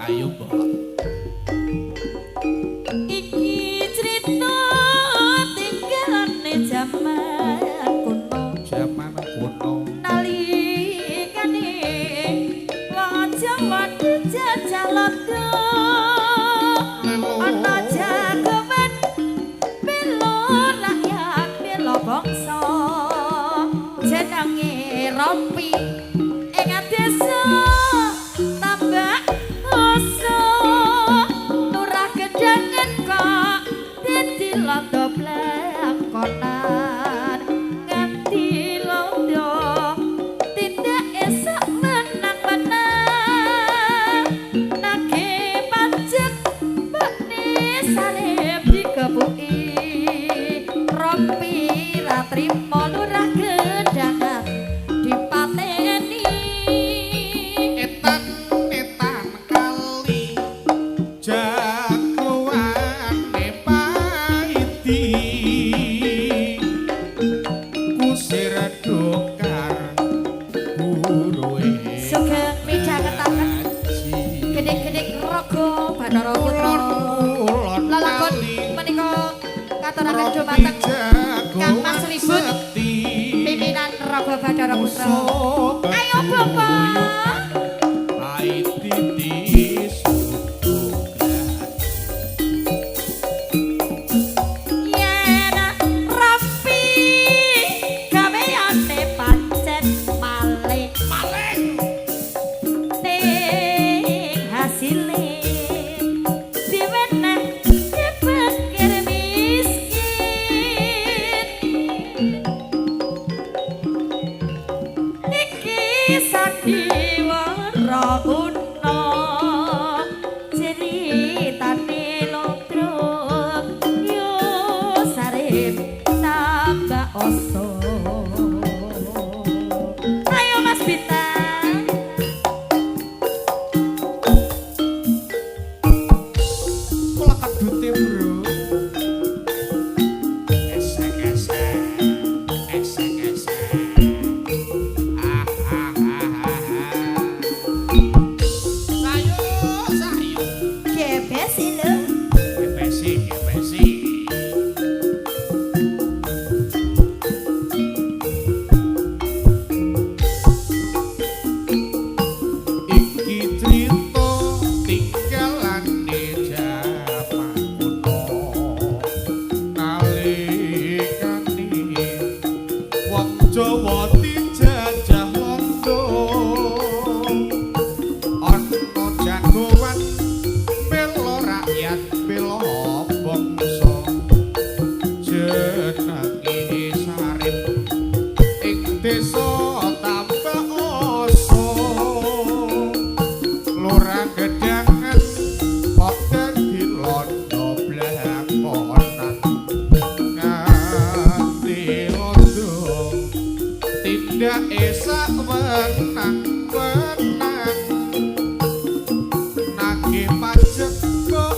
Ayo, Mbok. Iki crita tinggalane jaman kuno. Zaman kuno. Nalikane wong Jawa dijajah londo. Ana jagoan bela rakyat bela bangsa. Jenenge Rompi ing desa tambak oso lurah gedangan kok dadi londo blakonan nganti londo tindak esok menang-menang nagih pajak bakne salib dikepuki Rompi ra trimo lurah gedangan dipateni Etan kali jagoane paiti kusir dokar guruwe sugeng midhangetaken gedhe-gedhe raga Bathara Putra lelagon menika katuraken dumateng Kang Mas Ribut pimpinan Raga Bathara Putra ayo Bapak paiti yen Rompi gaweane pancen malih ning hasile diweneh dipikir miskin iki sandiwara kuno ceritane lotrok yo sarip tambah oso ayo Mas Bintang kula kedute bro esek-esek sayo gebes lho Besi. Iki crita tinggalane jaman kuno. Nalikane wong Jawa dijajah londo. Ana jagoan bela rakyat bela bangsa jenenge Sarip ing desa tambak oso lurah gedangan kok dadi londo blakonan nganti londo tindak esak menang-menang nagih pajak kok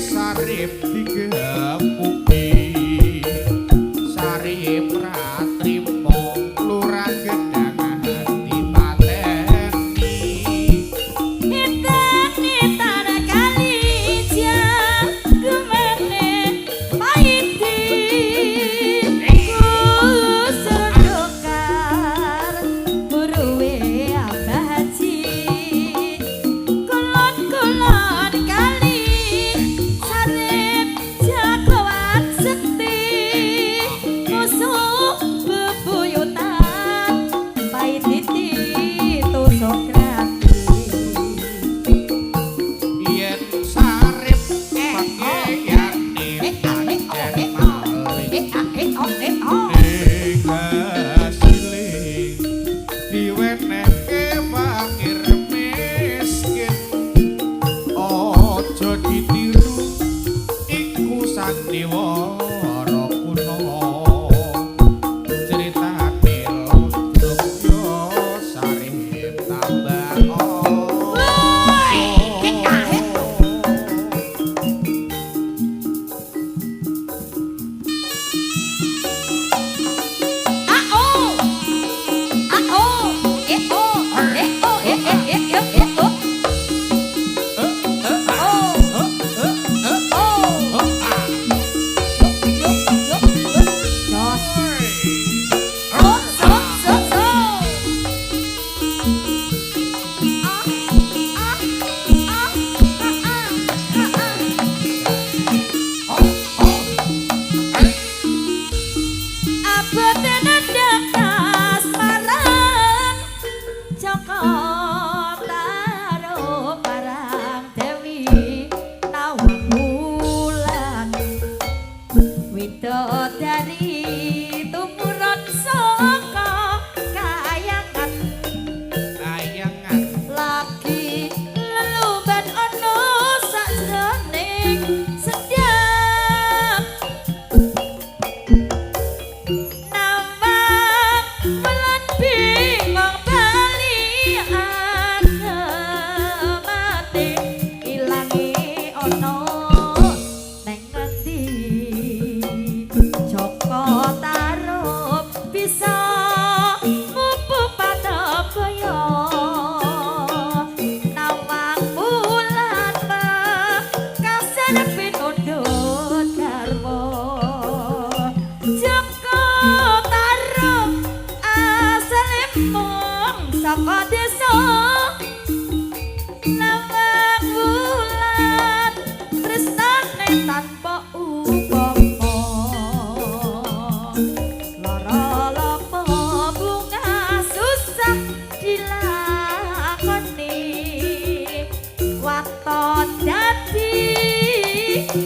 Sarip digepuki Sarip ra trimo lurah gedangan dipateni Nitan kali jagumane paiti kusur dokar buruwe Abah Haji kulon-kulon kali sarip weton dadi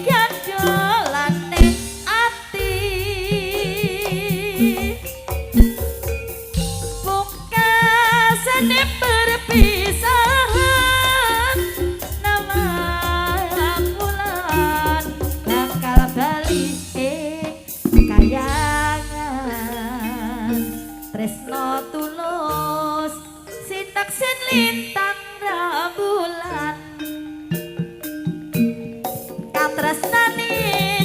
gandolane ati pungkasane perpisahan nama bulan bakal bali kayangan tresno tulus sintaksin lintang rembulan katresnane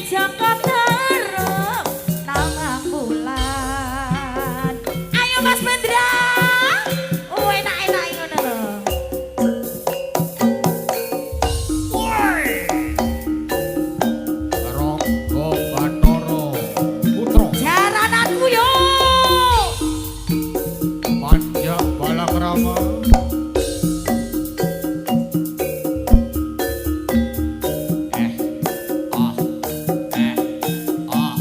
Joko Tarub nawang bulan ayo Mas Bendra enak-enak ngono lho Rangga Bathara Putra jarananku yo Panjak Balakrama ah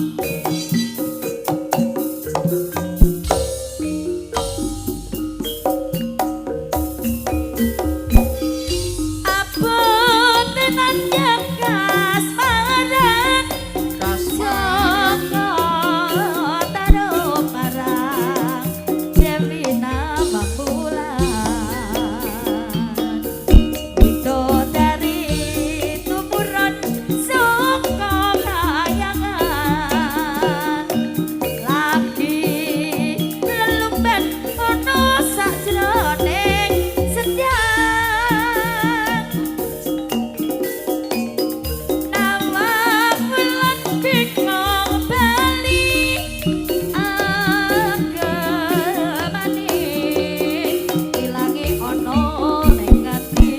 abot tenan jagas marang kasman Joko Tarub marang Dewi nama bulan widodari tumuron saka kayangan lagi lelumban ono sakjroning sendang nawang bulan bingong bali agemane ilange ono ning ati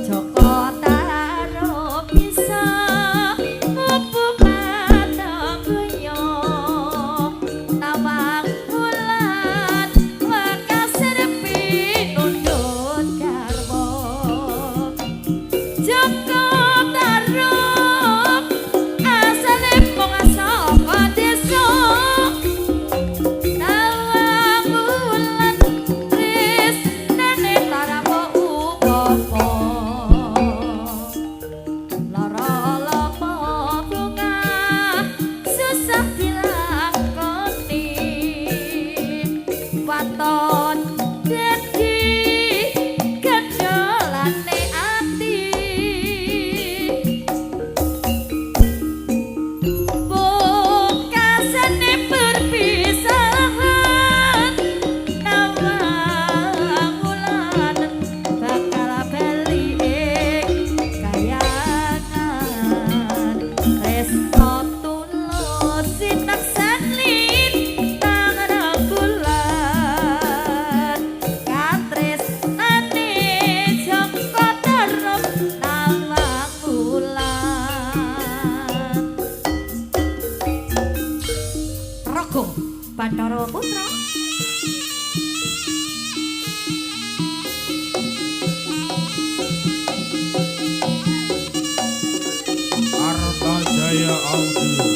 Joko Tarub bisa hubungan guyo nawang bulan wekas repi nundut garwa Joko Tarub asale mung saka desa nawang bulan tresnane tarapa uga lara lapa bunga susah dilakoni waton dadi gandolane ati pungkasane perpisahan nawang bulan bakal bali kayangan tresno tulus sinaksan lintang rembulan katresnane Joko Tarub nawang bulan Rangga Bathara Putra Arta Jaya Audio